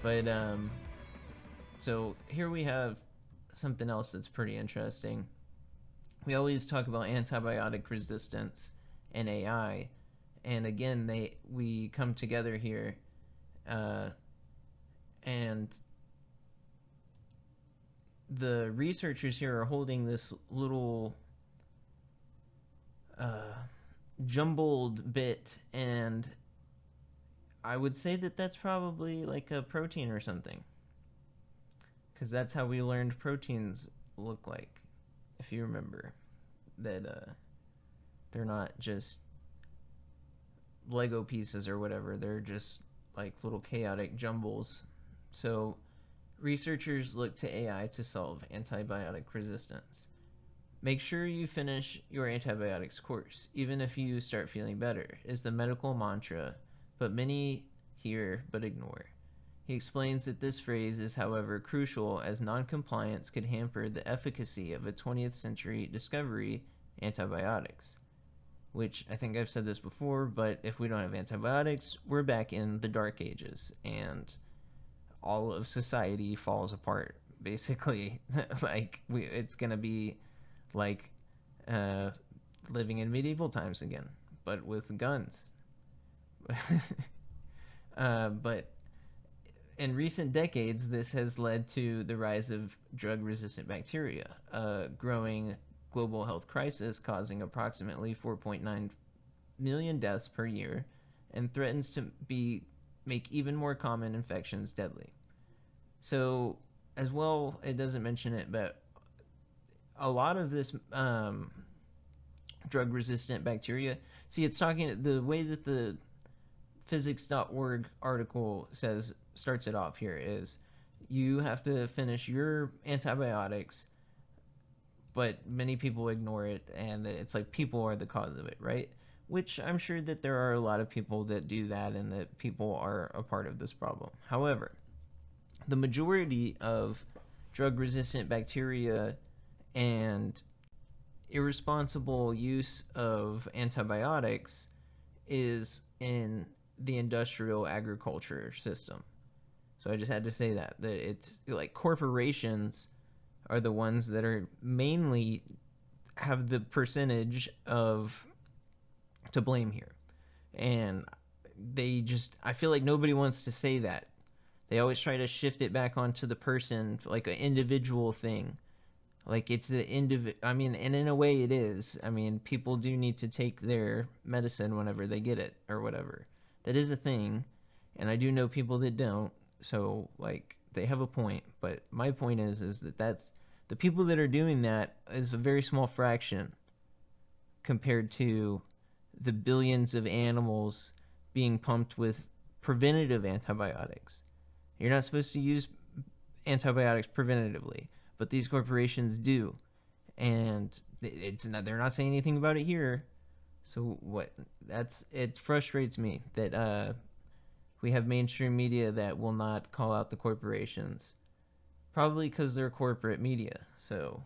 But so here we have something else that's pretty interesting. We always talk about antibiotic resistance and AI, and again, we come together here, uh, and the researchers here are holding this little uh, jumbled bit, and I would say that that's probably like a protein or something, because that's how we learned proteins look like. If you remember that, they're not just Lego pieces or whatever; they're just like little chaotic jumbles. So researchers look to AI to solve antibiotic resistance. Make sure you finish your antibiotics course, even if you start feeling better, is the medical mantra, but many hear but ignore. He explains that this phrase is, however, crucial as noncompliance could hamper the efficacy of a 20th century discovery, antibiotics. Which I think I've said this before, but if we don't have antibiotics, we're back in the Dark Ages, and all of society falls apart. Basically, it's gonna be like uh, living in medieval times again, but with guns. But in recent decades, this has led to the rise of drug resistant bacteria, a growing global health crisis causing approximately 4.9 million deaths per year and threatens to make even more common infections deadly. So, as well, it doesn't mention it, but a lot of this drug resistant bacteria, see, it's talking the way that the physics.org article starts it off here is you have to finish your antibiotics, but many people ignore it, and it's like people are the cause of it, right? Which I'm sure that there are a lot of people that do that and that people are a part of this problem. However, the majority of drug resistant bacteria and irresponsible use of antibiotics is in the industrial agriculture system. So I just had to say that it's like corporations are the ones that are mainly have the percentage of to blame here. And I feel like nobody wants to say that. They always try to shift it back onto the person, like an individual thing. Like it's the I mean, and in a way it is. I mean, people do need to take their medicine whenever they get it or whatever. That is a thing, and I do know people that don't. So like they have a point, but my point is that that's the people that are doing that is a very small fraction compared to the billions of animals being pumped with preventative antibiotics. You're not supposed to use antibiotics preventatively, but these corporations do, and they're not saying anything about it here. So what? It frustrates me that we have mainstream media that will not call out the corporations, probably because they're corporate media. So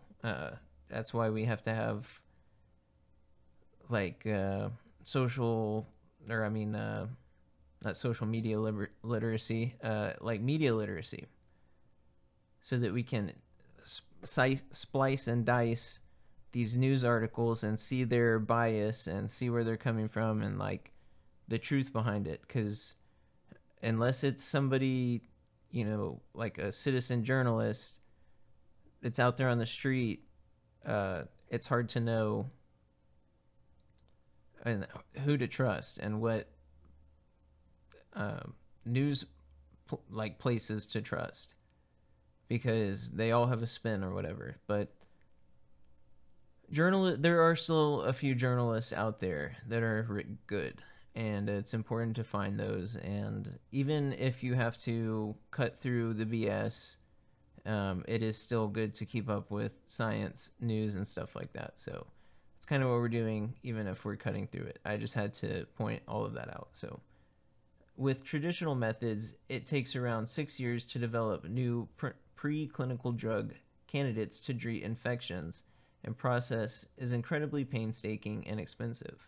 that's why we have to have like social, or I mean, not social media literacy, like media literacy, so that we can splice and dice these news articles and see their bias and see where they're coming from and like the truth behind it. Because unless it's somebody, like a citizen journalist that's out there on the street, it's hard to know and who to trust and what news like places to trust, because they all have a spin or whatever. But there are still a few journalists out there that are good, and it's important to find those. And even if you have to cut through the BS, it is still good to keep up with science news and stuff like that. So it's kind of what we're doing, even if we're cutting through it. I just had to point all of that out. So with traditional methods, it takes around 6 years to develop new preclinical drug candidates to treat infections, and process is incredibly painstaking and expensive.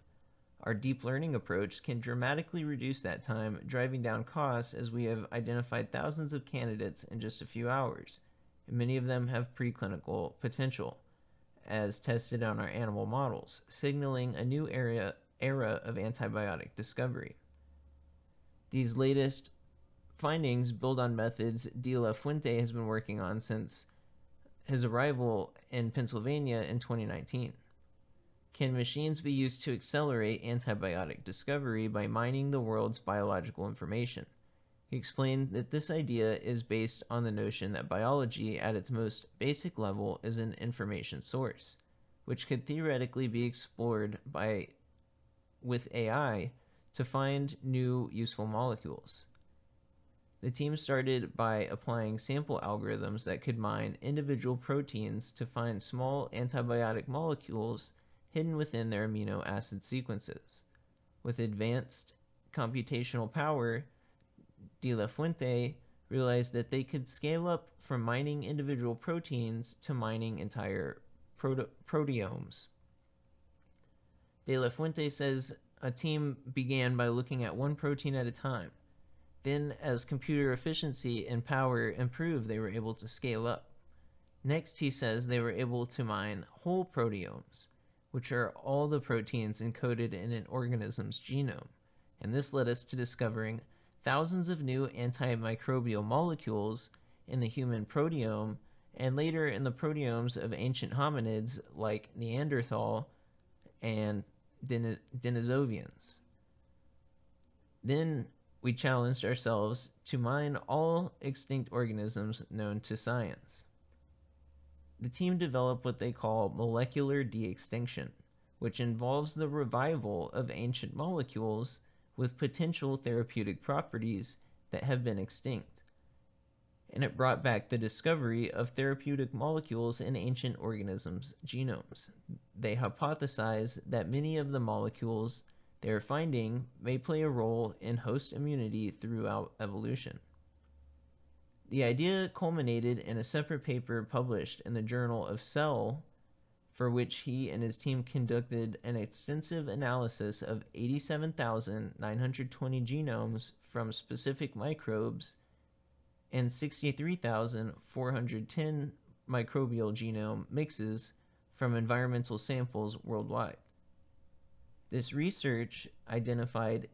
Our deep learning approach can dramatically reduce that time, driving down costs as we have identified thousands of candidates in just a few hours, and many of them have preclinical potential, as tested on our animal models, signaling a new era of antibiotic discovery. These latest findings build on methods De La Fuente has been working on since his arrival in Pennsylvania in 2019. Can machines be used to accelerate antibiotic discovery by mining the world's biological information? He explained that this idea is based on the notion that biology, at its most basic level, is an information source, which could theoretically be explored with AI to find new useful molecules. The team started by applying sample algorithms that could mine individual proteins to find small antibiotic molecules hidden within their amino acid sequences. With advanced computational power, De La Fuente realized that they could scale up from mining individual proteins to mining entire proteomes. De La Fuente says a team began by looking at one protein at a time. Then, as computer efficiency and power improved, they were able to scale up. Next, he says they were able to mine whole proteomes, which are all the proteins encoded in an organism's genome. And this led us to discovering thousands of new antimicrobial molecules in the human proteome and later in the proteomes of ancient hominids like Neanderthal and Denisovians. Then we challenged ourselves to mine all extinct organisms known to science. The team developed what they call molecular de-extinction, which involves the revival of ancient molecules with potential therapeutic properties that have been extinct. And it brought back the discovery of therapeutic molecules in ancient organisms' genomes. They hypothesized that many of the molecules they are finding may play a role in host immunity throughout evolution. The idea culminated in a separate paper published in the Journal of Cell, for which he and his team conducted an extensive analysis of 87,920 genomes from specific microbes and 63,410 microbial genome mixes from environmental samples worldwide. This research identified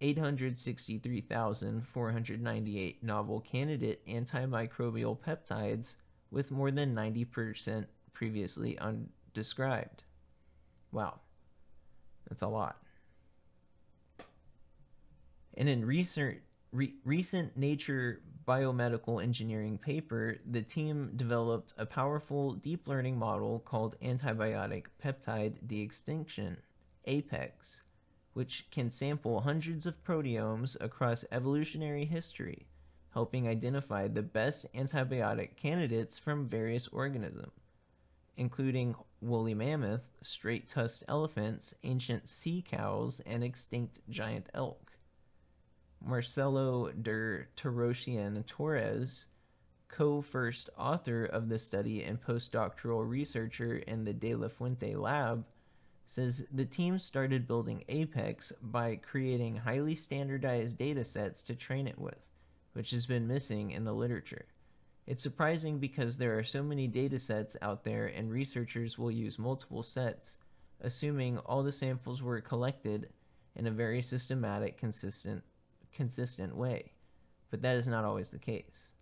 863,498 novel candidate antimicrobial peptides with more than 90% previously undescribed. Wow, that's a lot. And in recent Nature Biomedical Engineering paper, the team developed a powerful deep learning model called antibiotic peptide de-extinction, APEX, which can sample hundreds of proteomes across evolutionary history, helping identify the best antibiotic candidates from various organisms, including woolly mammoth, straight-tusked elephants, ancient sea cows, and extinct giant elk. Marcelo de Torosian Torres, co-first author of the study and postdoctoral researcher in the De La Fuente lab, says the team started building Apex by creating highly standardized data sets to train it with, which has been missing in the literature. It's surprising because there are so many data sets out there and researchers will use multiple sets, assuming all the samples were collected in a very systematic, consistent way. But that is not always the case.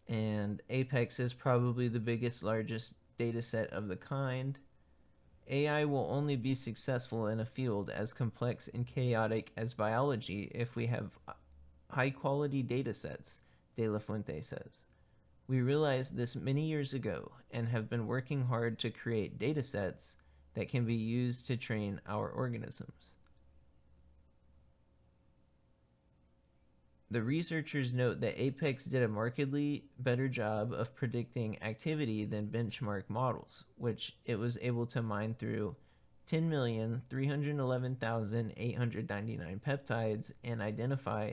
And Apex is probably the biggest, largest data set of the kind. AI will only be successful in a field as complex and chaotic as biology if we have high-quality data sets, De La Fuente says. We realized this many years ago and have been working hard to create data sets that can be used to train our organisms. The researchers note that Apex did a markedly better job of predicting activity than benchmark models, which it was able to mine through 10,311,899 peptides and identify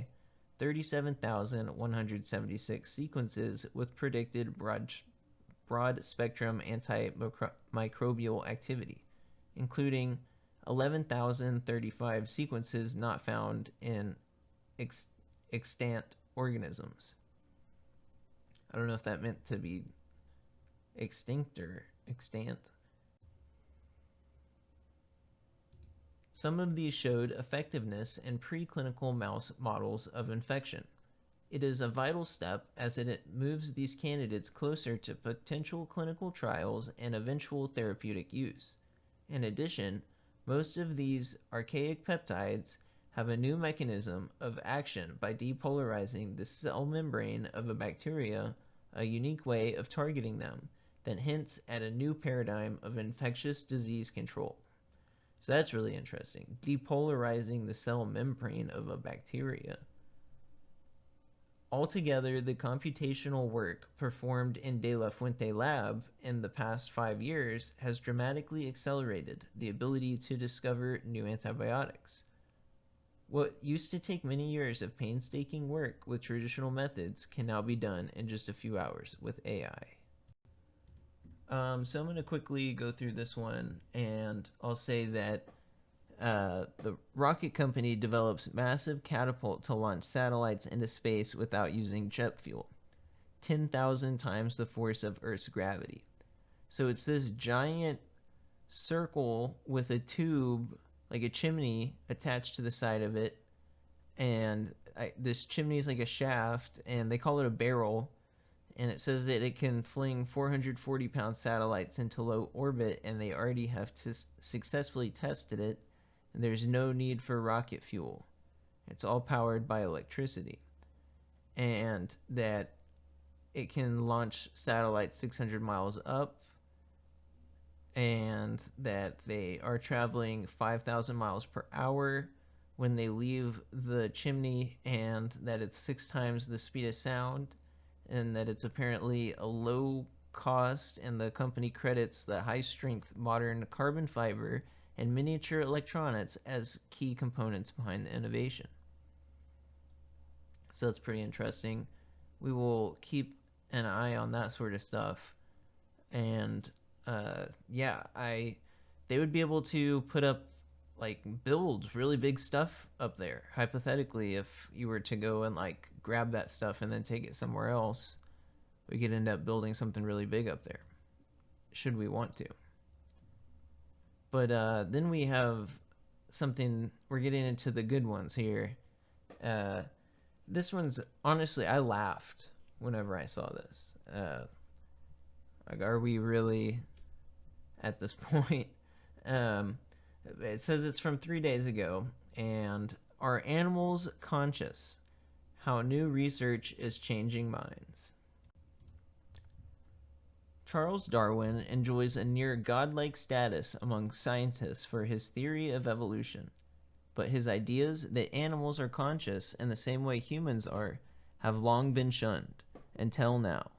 37,176 sequences with predicted broad spectrum antimicrobial activity, including 11,035 sequences not found in extant organisms. I don't know if that meant to be extinct or extant. Some of these showed effectiveness in preclinical mouse models of infection. It is a vital step as it moves these candidates closer to potential clinical trials and eventual therapeutic use. In addition, most of these archaic peptides have a new mechanism of action by depolarizing the cell membrane of a bacteria, a unique way of targeting them that hints at a new paradigm of infectious disease control. So that's really interesting. Depolarizing the cell membrane of a bacteria. Altogether, the computational work performed in De La Fuente lab in the past 5 years has dramatically accelerated the ability to discover new antibiotics. What used to take many years of painstaking work with traditional methods can now be done in just a few hours with AI. So I'm going to quickly go through this one, and I'll say that the rocket company develops massive catapult to launch satellites into space without using jet fuel, 10,000 times the force of Earth's gravity. So it's this giant circle with a tube, like a chimney, attached to the side of it, and this chimney is like a shaft, and they call it a barrel, and it says that it can fling 440-pound satellites into low orbit, and they already have successfully tested it. There's no need for rocket fuel. It's all powered by electricity. And that it can launch satellites 600 miles up, and that they are traveling 5,000 miles per hour when they leave the chimney, and that it's 6 times the speed of sound, and that it's apparently a low cost, and the company credits the high strength modern carbon fiber and miniature electronics as key components behind the innovation. So that's pretty interesting. We will keep an eye on that sort of stuff. And they would be able to put up, like, build really big stuff up there. Hypothetically, if you were to go and like grab that stuff and then take it somewhere else, we could end up building something really big up there, should we want to. But then we have something, we're getting into the good ones here. This one's, honestly, I laughed whenever I saw this. Like, are we really at this point? It says it's from 3 days ago, and are animals conscious? How new research is changing minds. Charles Darwin enjoys a near godlike status among scientists for his theory of evolution, but his ideas that animals are conscious in the same way humans are have long been shunned, until now.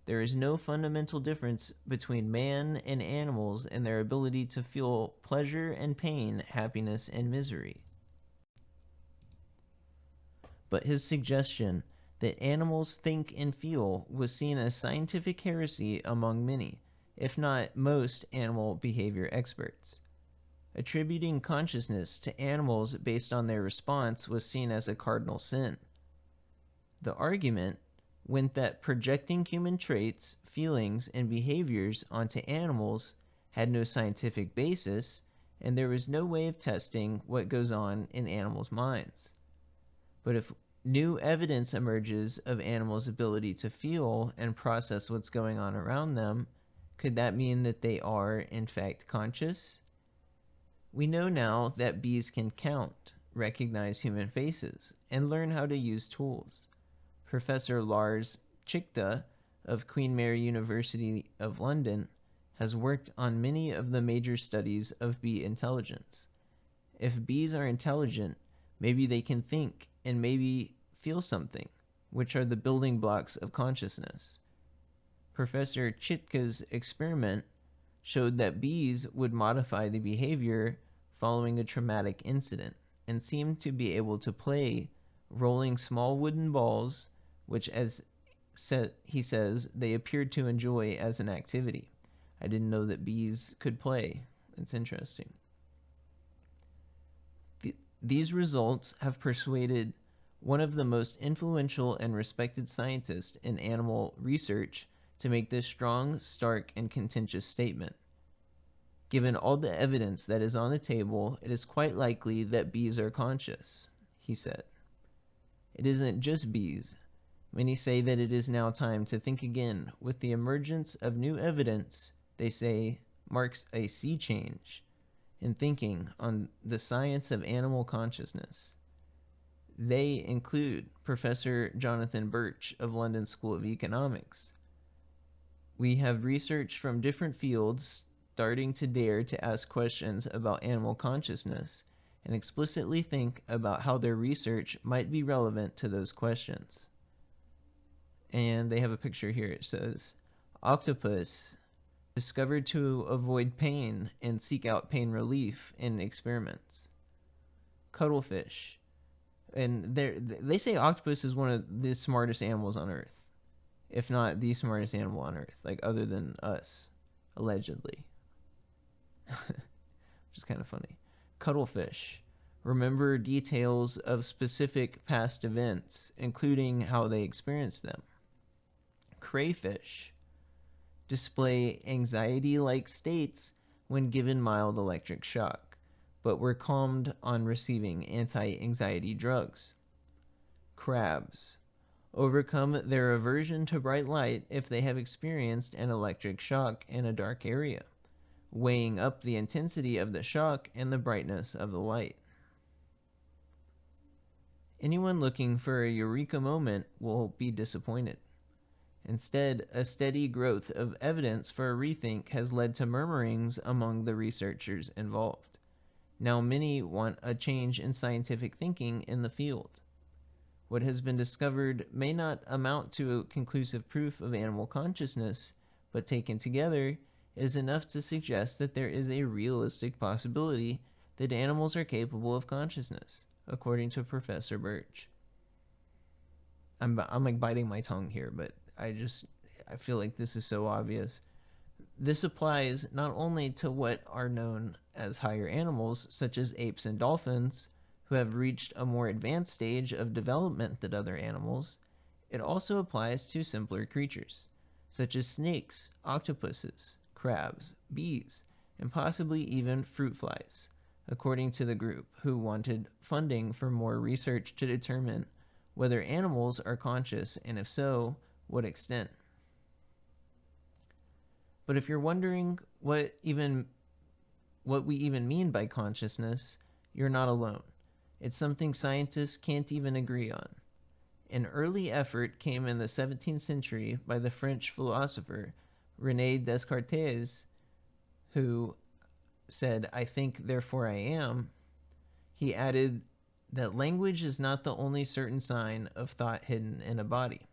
There is no fundamental difference between man and animals in their ability to feel pleasure and pain, happiness and misery. But his suggestion that animals think and feel was seen as scientific heresy among many, if not most, animal behavior experts. Attributing consciousness to animals based on their response was seen as a cardinal sin. The argument went that projecting human traits, feelings, and behaviors onto animals had no scientific basis, and there was no way of testing what goes on in animals' minds. But if new evidence emerges of animals' ability to feel and process what's going on around them, could that mean that they are, in fact, conscious? We know now that bees can count, recognize human faces, and learn how to use tools. Professor Lars Chichta of Queen Mary University of London has worked on many of the major studies of bee intelligence. If bees are intelligent, maybe they can think and maybe feel something, which are the building blocks of consciousness. Professor Chichta's experiment showed that bees would modify the behavior following a traumatic incident and seemed to be able to play rolling small wooden balls, which, as he says, they appeared to enjoy as an activity. I didn't know that bees could play. It's interesting. These results have persuaded one of the most influential and respected scientists in animal research to make this strong, stark, and contentious statement. Given all the evidence that is on the table, it is quite likely that bees are conscious, he said. It isn't just bees. Many say that it is now time to think again. With the emergence of new evidence, they say, marks a sea change in thinking on the science of animal consciousness. They include Professor Jonathan Birch of London School of Economics. We have research from different fields starting to dare to ask questions about animal consciousness and explicitly think about how their research might be relevant to those questions. And they have a picture here. It says, octopus discovered to avoid pain and seek out pain relief in experiments. Cuttlefish. And they say octopus is one of the smartest animals on Earth, if not the smartest animal on Earth, like other than us, allegedly. Which is kind of funny. Cuttlefish. Remember details of specific past events, including how they experienced them. Crayfish. Display anxiety-like states when given mild electric shock, but were calmed on receiving anti-anxiety drugs. Crabs. Overcome their aversion to bright light if they have experienced an electric shock in a dark area, weighing up the intensity of the shock and the brightness of the light. Anyone looking for a eureka moment will be disappointed. Instead, a steady growth of evidence for a rethink has led to murmurings among the researchers involved. Now many want a change in scientific thinking in the field. What has been discovered may not amount to a conclusive proof of animal consciousness, but taken together is enough to suggest that there is a realistic possibility that animals are capable of consciousness, according to Professor Birch. I'm like biting my tongue here, but I feel like this is so obvious. This applies not only to what are known as higher animals, such as apes and dolphins, who have reached a more advanced stage of development than other animals. It also applies to simpler creatures, such as snakes, octopuses, crabs, bees, and possibly even fruit flies, according to the group, who wanted funding for more research to determine whether animals are conscious, and if so, what extent. But if you're wondering what we even mean by consciousness, you're not alone. It's something scientists can't even agree on. An early effort came in the 17th century by the French philosopher René Descartes, who said, "I think, therefore I am." He added that language is not the only certain sign of thought hidden in a body.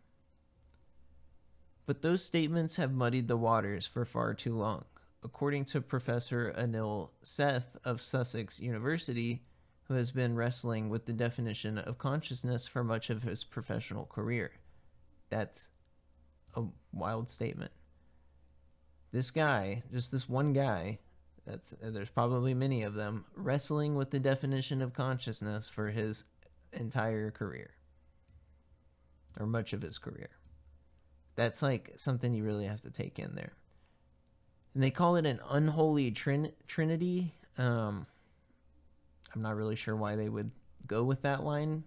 But those statements have muddied the waters for far too long. According to Professor Anil Seth of Sussex University, who has been wrestling with the definition of consciousness for much of his professional career. That's a wild statement. This guy, just this one guy, there's probably many of them, wrestling with the definition of consciousness for his entire career, or much of his career. That's like something you really have to take in there. And they call it an unholy trinity. I'm not really sure why they would go with that line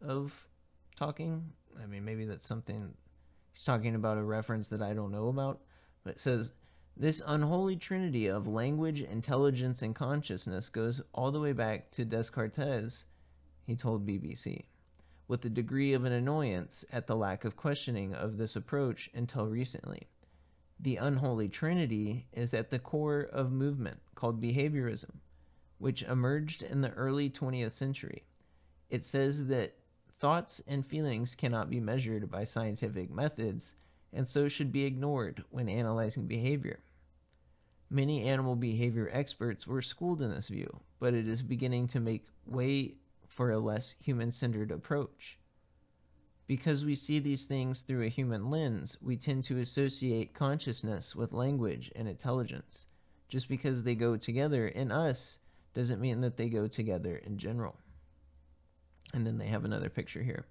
of talking. I mean, maybe that's something he's talking about, a reference that I don't know about. But it says, this unholy trinity of language, intelligence, and consciousness goes all the way back to Descartes, he told BBC, with a degree of an annoyance at the lack of questioning of this approach until recently. The unholy trinity is at the core of movement called behaviorism, which emerged in the early 20th century. It says that thoughts and feelings cannot be measured by scientific methods, and so should be ignored when analyzing behavior. Many animal behavior experts were schooled in this view, but it is beginning to make way for a less human-centered approach. Because we see these things through a human lens, we tend to associate consciousness with language and intelligence. Just because they go together in us doesn't mean that they go together in general. And then they have another picture here.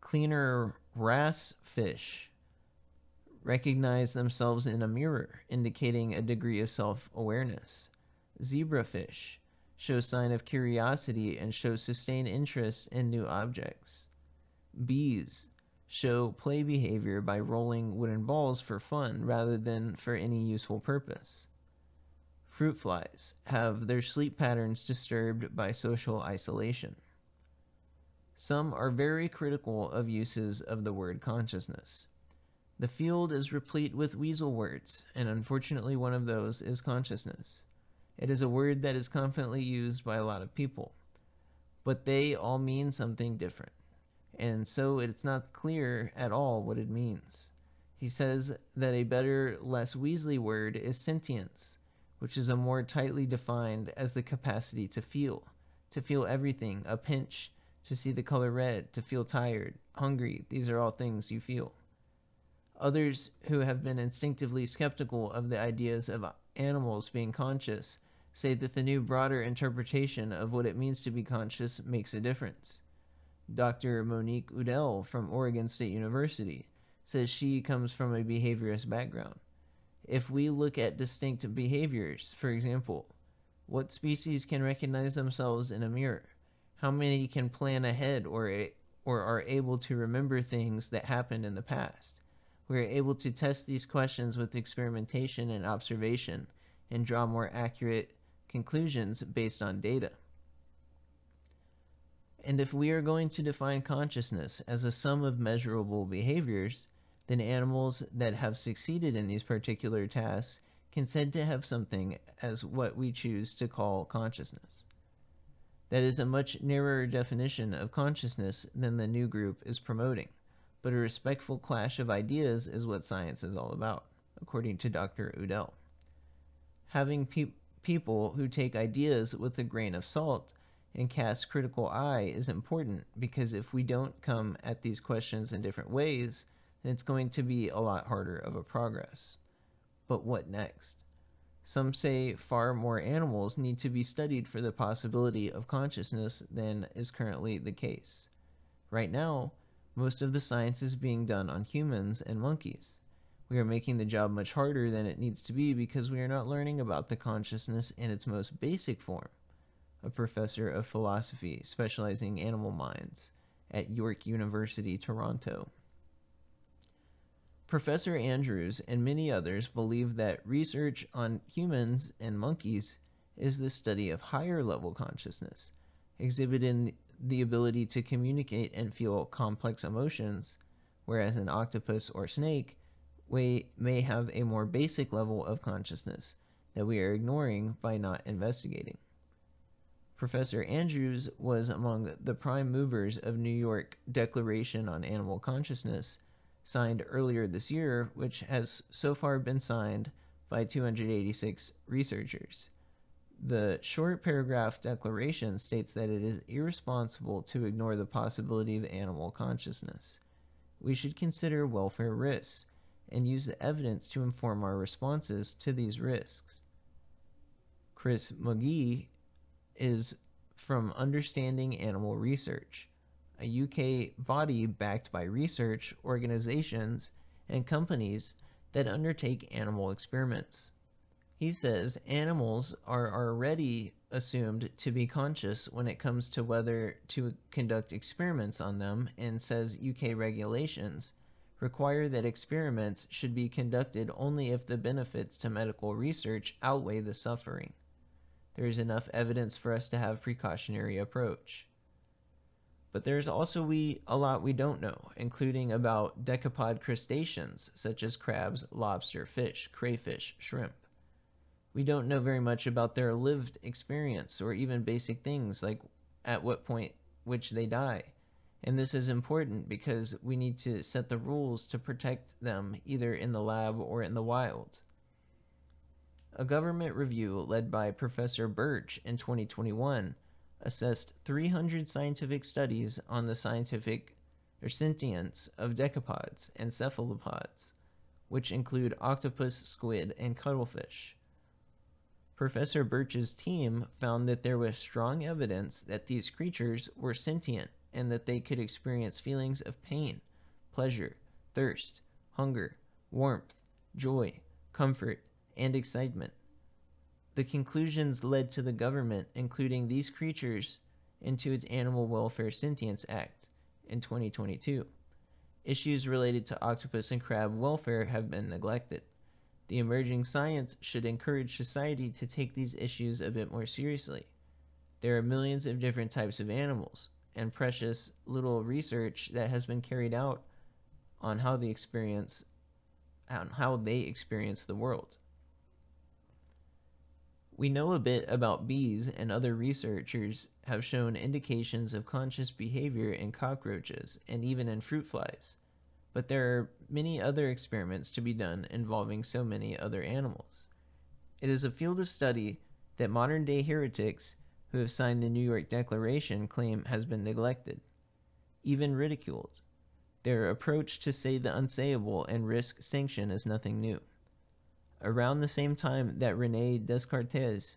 Cleaner wrasse fish recognize themselves in a mirror, indicating a degree of self-awareness. Zebrafish show sign of curiosity and show sustained interest in new objects. Bees show play behavior by rolling wooden balls for fun rather than for any useful purpose. Fruit flies have their sleep patterns disturbed by social isolation. Some are very critical of uses of the word consciousness. The field is replete with weasel words, and unfortunately one of those is consciousness. It is a word that is confidently used by a lot of people, but they all mean something different, and so it's not clear at all what it means. He says that a better, less Weasley word is sentience, which is a more tightly defined as the capacity to feel everything, a pinch, to see the color red, to feel tired, hungry. These are all things you feel. Others who have been instinctively skeptical of the ideas of animals being conscious say that the new broader interpretation of what it means to be conscious makes a difference. Dr. Monique Udell from Oregon State University says she comes from a behaviorist background. If we look at distinct behaviors, for example, what species can recognize themselves in a mirror? How many can plan ahead or are able to remember things that happened in the past? We are able to test these questions with experimentation and observation and draw more accurate conclusions based on data. And if we are going to define consciousness as a sum of measurable behaviors, then animals that have succeeded in these particular tasks can said to have something as what we choose to call consciousness. That is a much narrower definition of consciousness than the new group is promoting, but a respectful clash of ideas is what science is all about, according to Dr. Udell. Having people who take ideas with a grain of salt and cast critical eye is important, because if we don't come at these questions in different ways, then it's going to be a lot harder of a progress. But what next? Some say far more animals need to be studied for the possibility of consciousness than is currently the case. Right now, most of the science is being done on humans and monkeys. We are making the job much harder than it needs to be because we are not learning about the consciousness in its most basic form. A professor of philosophy specializing in animal minds at York University, Toronto. Professor Andrews and many others believe that research on humans and monkeys is the study of higher level consciousness, exhibiting the ability to communicate and feel complex emotions, whereas an octopus or snake may have a more basic level of consciousness that we are ignoring by not investigating. Professor Andrews was among the prime movers of New York Declaration on Animal Consciousness, signed earlier this year, which has so far been signed by 286 researchers. The short paragraph declaration states that it is irresponsible to ignore the possibility of animal consciousness. We should consider welfare risks and use the evidence to inform our responses to these risks. Chris McGee is from Understanding Animal Research, a UK body backed by research organizations and companies that undertake animal experiments. He says animals are already assumed to be conscious when it comes to whether to conduct experiments on them, and says UK regulations require that experiments should be conducted only if the benefits to medical research outweigh the suffering. There is enough evidence for us to have precautionary approach. But there's also a lot we don't know, including about decapod crustaceans such as crabs, lobster, fish, crayfish, shrimp. We don't know very much about their lived experience or even basic things like at what point which they die. And this is important because we need to set the rules to protect them either in the lab or in the wild. A government review led by Professor Birch in 2021 assessed 300 scientific studies on the sentience of decapods and cephalopods, which include octopus, squid, and cuttlefish. Professor Birch's team found that there was strong evidence that these creatures were sentient and that they could experience feelings of pain, pleasure, thirst, hunger, warmth, joy, comfort, and excitement. The conclusions led to the government including these creatures into its Animal Welfare Sentience Act in 2022. Issues related to octopus and crab welfare have been neglected. The emerging science should encourage society to take these issues a bit more seriously. There are millions of different types of animals, and precious little research that has been carried out on how they experience the world. We know a bit about bees, and other researchers have shown indications of conscious behavior in cockroaches and even in fruit flies. But there are many other experiments to be done involving so many other animals. It is a field of study that modern-day heretics who have signed the New York Declaration claim has been neglected, even ridiculed. Their approach to say the unsayable and risk sanction is nothing new. Around the same time that Rene Descartes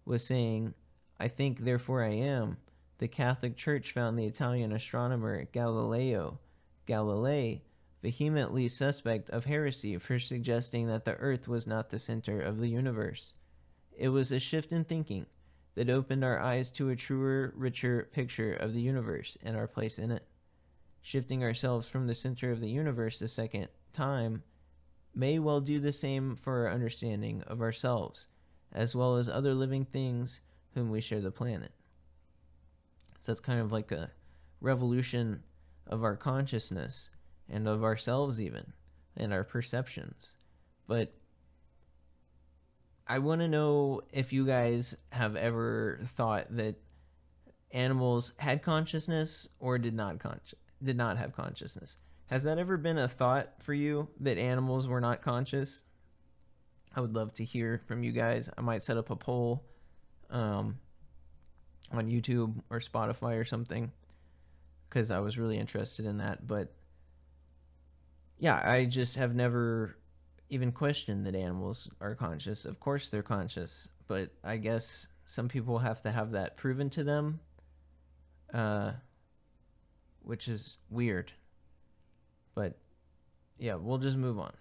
was saying, "I think, therefore I am," the Catholic Church found the Italian astronomer Galileo Galilei vehemently suspect of heresy for suggesting that the Earth was not the center of the universe. It was a shift in thinking that opened our eyes to a truer, richer picture of the universe and our place in it. Shifting ourselves from the center of the universe the second time may well do the same for our understanding of ourselves, as well as other living things whom we share the planet. So that's kind of like a revolution of our consciousness and of ourselves even, and our perceptions. But I want to know if you guys have ever thought that animals had consciousness or did not have consciousness. Has that ever been a thought for you, that animals were not conscious? I would love to hear from you guys. I might set up a poll on YouTube or Spotify or something, because I was really interested in that. But yeah, I just have never even questioned that animals are conscious. Of course they're conscious, but I guess some people have to have that proven to them, which is weird. But yeah, we'll just move on.